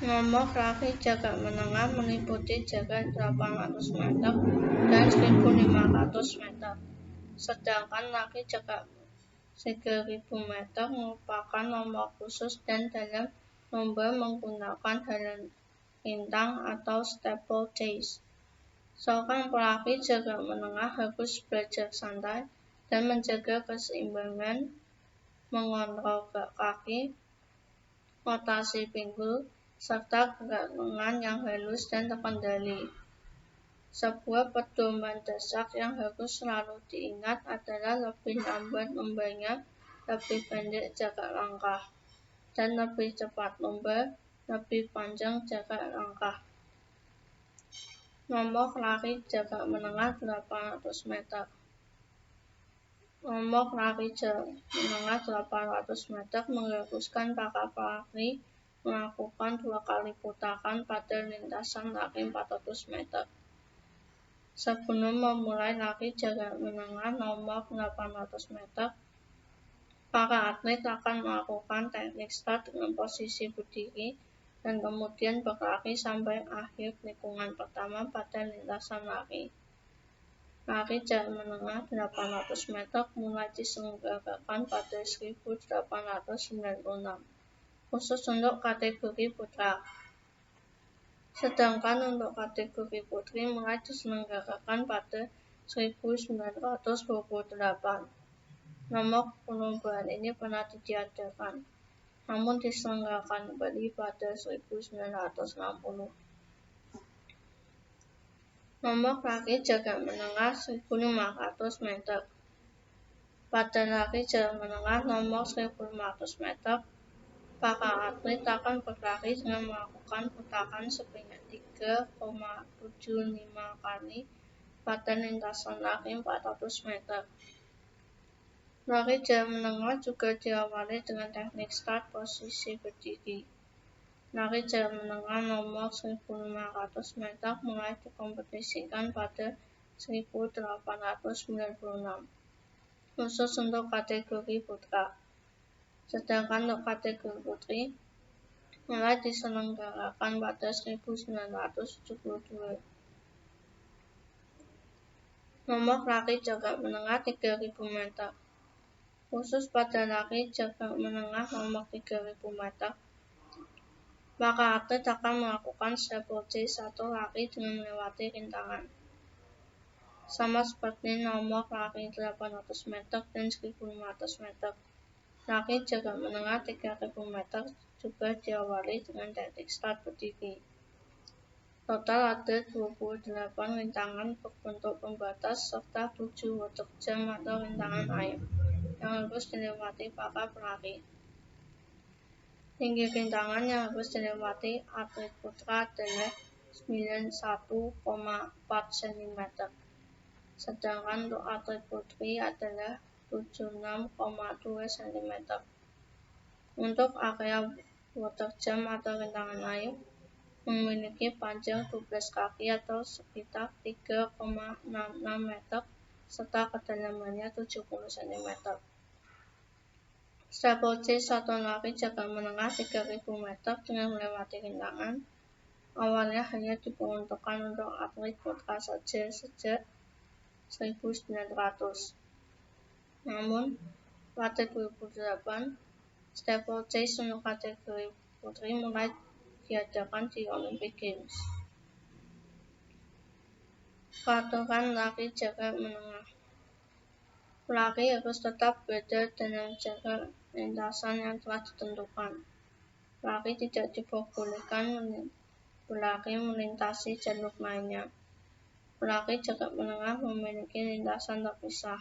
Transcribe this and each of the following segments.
Nomor lari jarak menengah meliputi jarak 800 meter dan 1500 meter. Sedangkan lari jarak 3000 meter merupakan nomor khusus dan dalam lomba menggunakan lintang atau steeplechase. Seorang pelari jarak menengah harus belajar santai dan menjaga keseimbangan, mengontrol gerak kaki, rotasi pinggul, serta gerak lengan yang halus dan terkendali. Sebuah pedoman dasar yang harus selalu diingat adalah lebih lambat lombanya, lebih pendek jarak langkah, dan lebih cepat lomba, lebih panjang jarak langkah. Nomor lari jarak menengah 800 meter. Nomor lari jarak menengah 800 meter mengharuskan para pelari melakukan 2 kali putaran pada lintasan lari 400 meter. Sebelum memulai lari jarak menengah nomor 800 meter, para atlet akan melakukan teknik start dengan posisi berdiri dan kemudian berlari sampai akhir tikungan pertama pada lintasan lari. Lari jarak menengah 800 meter mulai diselenggarakan pada 1896, khusus untuk kategori putra. Sedangkan untuk kategori putri mulai diselenggarakan pada 1928. Nomor perlombaan ini pernah ditiadakan, namun diselenggarakan kembali pada 1960. Nomor lari jarak menengah 1500 meter. Pada lari jarak menengah nomor 1500 meter, para atlet akan berlari dengan melakukan putaran sebanyak 3,75 kali pada lintasan lari 400 meter. Lari jarak menengah juga diawali dengan teknik start posisi berdiri. Lari jarak menengah nomor 1500 meter mulai dikompetisikan pada 1896, khusus untuk kategori putra. Sedangkan untuk kategori putri mulai diselenggarakan pada 1972. Nomor lari jarak menengah 3000 meter. Khusus pada lari jarak menengah nomor 3000 meter, para atlet akan melakukan steeplechase atau lari dengan melewati rintangan. Sama seperti nomor lari 800 meter dan 1500 meter. Lari jarak menengah 3000 meter juga diawali dengan teknik start berdiri. Total ada 28 rintangan berbentuk pembatas serta 7 water jump atau rintangan air yang harus dilewati para pelari. Tinggi rintangan yang harus dilewati atlet putra adalah 91,4 cm, sedangkan untuk atlet putri adalah 76,2 cm. Untuk area water jump atau rintangan air memiliki panjang 12 kaki atau sekitar 3,66 meter serta kedalamannya 70 cm. Steeplechase atau lari jarak menengah 3000 meter dengan melewati rintangan awalnya hanya diperuntukkan untuk atlet putra saja sejak 1900. Namun pada 2008, steeplechase untuk kategori putri mulai diadakan di Olympic Games. Peraturan lari jarak menengah. Pelari harus tetap berada dalam jarak lintasan yang telah ditentukan. Pelari tidak diperbolehkan berlari melintasi jalur lainnya. Pelari jarak menengah memiliki lintasan terpisah.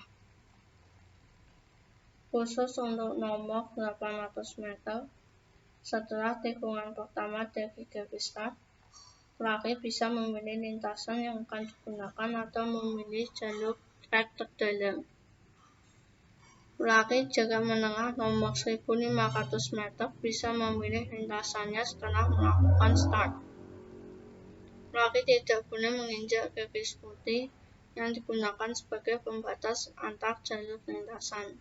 Khusus untuk nomor 800 meter, setelah tikungan pertama dari garis start, pelari bisa memilih lintasan yang akan digunakan atau memilih jalur trek terdalam. Pelari jarak menengah nomor 1500 meter bisa memilih lintasannya setelah melakukan start. Pelari tidak boleh menginjak garis putih yang digunakan sebagai pembatas antar jalur lintasan.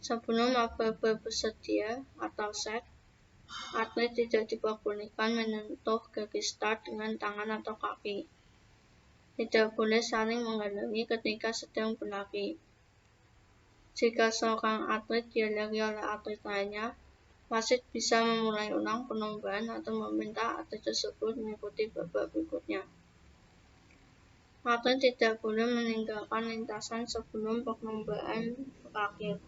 Sebelum aba-aba bersedia atau set, Atlet tidak diperbolehkan menyentuh garis start dengan tangan atau kaki. Tidak boleh saling menghalangi ketika sedang berlari. Jika seorang atlet dihalangi oleh atlet lainnya, wasit bisa memulai ulang perlombaan atau meminta atlet tersebut mengikuti babak berikutnya. Atlet tidak boleh meninggalkan lintasan sebelum perlombaan berakhir.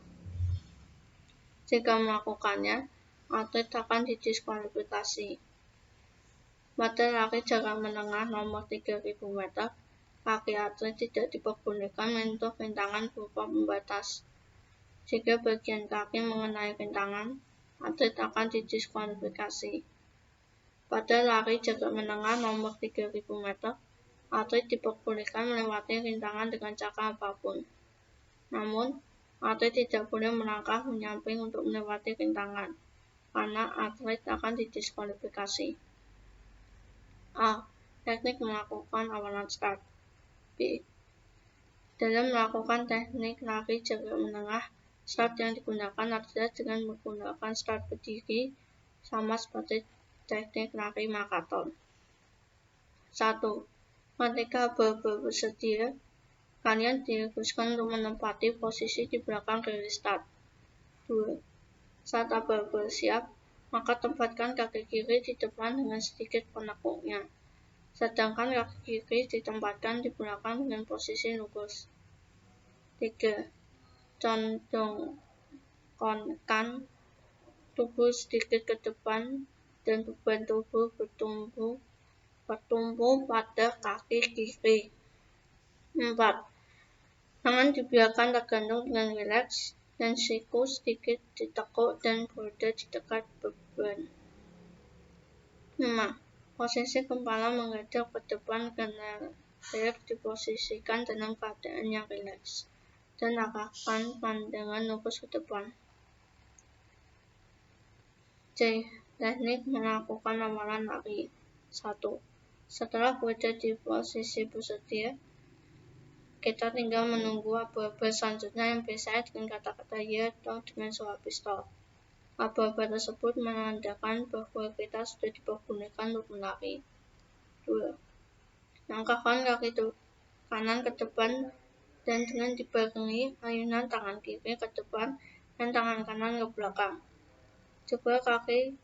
Jika melakukannya, atlet akan didiskualifikasi. Pada lari jarak menengah nomor 3.000 meter, kaki atlet tidak diperbolehkan menyentuh rintangan berupa pembatas. Jika bagian kaki mengenai rintangan, atlet akan didiskualifikasi. Pada lari jarak menengah nomor 3.000 meter, atlet diperbolehkan melewati rintangan dengan cara apapun. Namun, atlet tidak boleh melangkah menyamping untuk melewati rintangan, karena atlet akan didiskualifikasi. A. Teknik melakukan awalan start. B. Dalam melakukan teknik lari jarak menengah, start yang digunakan adalah dengan menggunakan start berdiri, sama seperti teknik lari maraton. 1. Ketika aba-aba bersedia, kalian diharuskan untuk menempati posisi di belakang garis start. 2. Saat aba-aba siap, maka tempatkan kaki kiri di depan dengan sedikit penekuknya, sedangkan kaki kiri ditempatkan di belakang dengan posisi lurus. 3. Condongkan tubuh sedikit ke depan dan beban tubuh bertumpu pada kaki kiri. 4. Tangan dibiarkan tergantung dengan rileks dan siku sedikit ditekuk dan berada di dekat beban. 5. Posisi kepala menghadap ke depan dan leher diposisikan dalam keadaan yang rileks dan arahkan pandangan lurus ke depan. C. Teknik melakukan amalan lari. 1. Setelah berada di posisi bersedia, kita tinggal menunggu aba-aba selanjutnya yang biasanya dengan kata-kata ya atau dengan suara pistol. Aba-aba tersebut menandakan bahwa kita sudah diperbolehkan untuk melari. 2. Langkahkan kaki kanan ke depan dan dengan dibarengi ayunan tangan kiri ke depan dan tangan kanan ke belakang. Coba kaki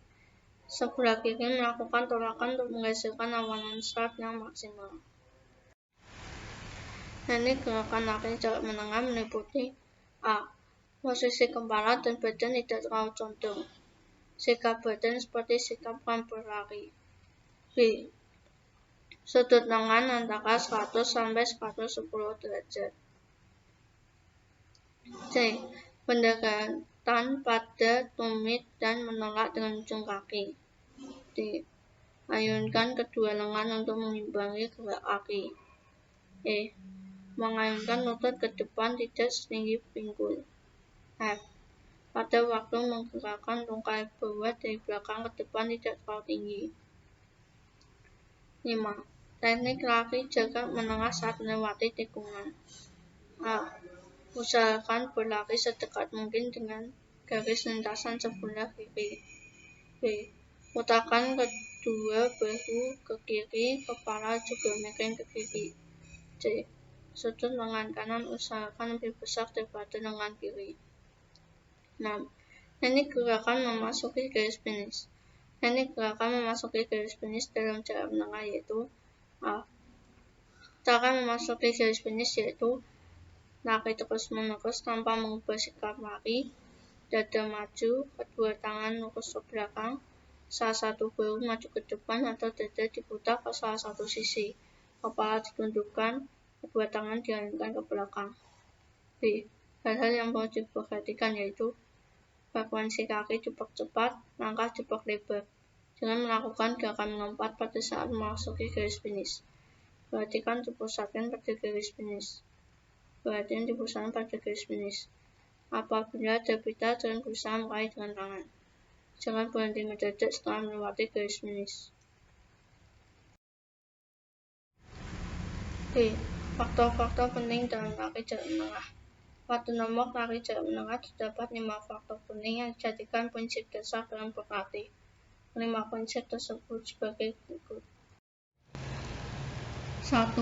sebelah kiri melakukan tolakan untuk menghasilkan awalan start yang maksimal. Teknik gerakan lari jarak menengah meliputi A. Posisi kepala dan badan tidak terlalu condong. Sikap badan seperti sikap berlari. B. Sudut lengan antara 100 sampai 110 derajat. C. Pendekatan pada tumit dan menolak dengan ujung kaki. D. Ayunkan kedua lengan untuk mengimbangi gerak kaki. E. Mengayunkan lutut ke depan tidak setinggi pinggul. F. Pada waktu menggerakkan tungkai bawah dari belakang ke depan tidak terlalu tinggi. 5. Teknik lari jarak menengah saat melewati tikungan. A. Usahakan berlari sedekat mungkin dengan garis lintasan sebelah kiri. B. Putarkan kedua bahu ke kiri, kepala juga miring ke kiri. C. Sudut lengan kanan usahakan lebih besar daripada lengan kiri. 6. Teknik gerakan memasuki garis finish. Teknik gerakan memasuki garis finish dalam jarak menengah yaitu A. Cara memasuki garis finish yaitu lari terus-menerus tanpa mengubah sikap lari, dada maju, kedua tangan lurus ke belakang, salah satu bahu maju ke depan atau dada diputar ke salah satu sisi, kepala ditundukkan, kedua tangan dialihkan ke belakang. B. Hal-hal yang perlu diperhatikan yaitu frekuensi kaki dipercepat, langkah diperlebar. Jangan melakukan gerakan melompat pada saat memasuki garis finish. Perhatikan dipusatkan pada garis finish. Perhatian dipusatkan pada garis finish. Apabila ada pita, jangan berusaha meraih dengan tangan. Jangan berhenti mendadak setelah melewati garis finish. B. Faktor-faktor penting dalam lari jarak menengah. Pada nomor lari jarak menengah terdapat 5 faktor penting yang dijadikan prinsip dasar dalam berlatih. 5 konsep tersebut sebagai berikut. 1.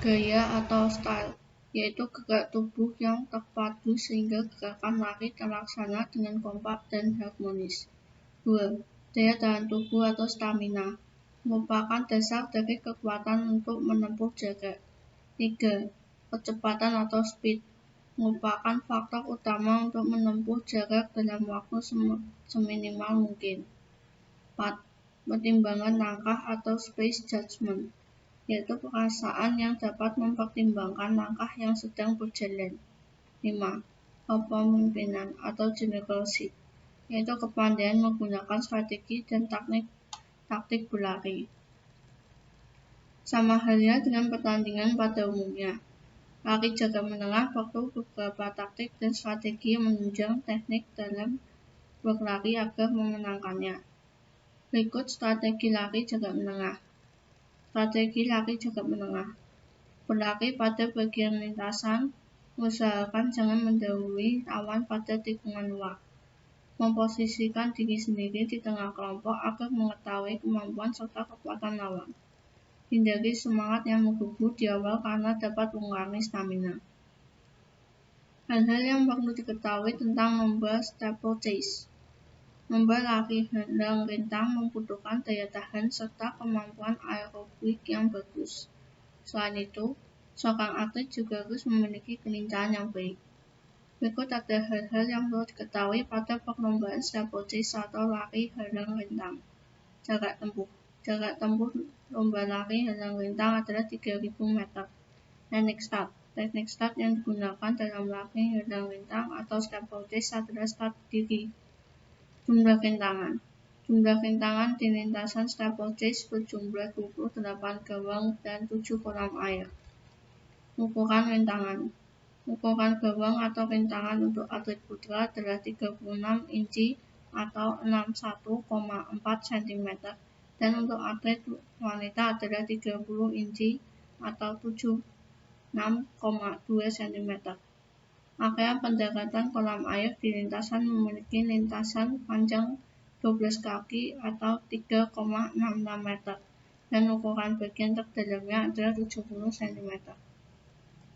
Gaya atau style, yaitu gerak tubuh yang terpadu sehingga gerakan lari terlaksana dengan kompak dan harmonis. 2. Daya tahan tubuh atau stamina, merupakan dasar dari kekuatan untuk menempuh jarak. 3. Kecepatan atau speed, merupakan faktor utama untuk menempuh jarak dalam waktu seminimal mungkin. 4. Pertimbangan langkah atau space judgment, yaitu perasaan yang dapat mempertimbangkan langkah yang sedang berjalan. 5. Kepemimpinan atau generalship, yaitu kepandaian menggunakan strategi dan taktik berlari. Sama halnya dengan pertandingan pada umumnya, lari jarak menengah perlu beberapa taktik dan strategi yang menunjang teknik dalam berlari agar memenangkannya. Berikut strategi lari jarak menengah. Strategi lari jarak menengah. Berlari pada bagian lintasan, usahakan jangan mendahului lawan pada tikungan luar. Memposisikan diri sendiri di tengah kelompok agar mengetahui kemampuan serta kekuatan lawan. Hindari semangat yang menggebu di awal karena dapat mengurangi stamina. Hal-hal yang perlu diketahui tentang lomba steeplechase. Lomba lari hadang rintang membutuhkan daya tahan serta kemampuan aerobik yang bagus. Selain itu, seorang atlet juga harus memiliki kelincahan yang baik. Berikut ada hal-hal yang perlu diketahui pada perlombaan steeplechase atau lari hadang rintang. Jarak tempuh. Jarak tempuh lomba lari hadang rintang adalah 3.000 meter. Teknik start. Teknik start yang digunakan dalam lari hadang rintang atau steeplechase adalah start diri. Jumlah rintangan. Jumlah rintangan di lintasan steeplechase berjumlah 28 gawang dan 7 kolam air. Ukuran rintangan. Ukuran gawang atau rintangan untuk atlet putra adalah 36 inci atau 61,4 cm dan untuk atlet wanita adalah 30 inci atau 76,2 cm. Area pendaratan kolam air di lintasan memiliki lintasan panjang 12 kaki atau 3,66 meter dan ukuran bagian terdalamnya adalah 70 cm.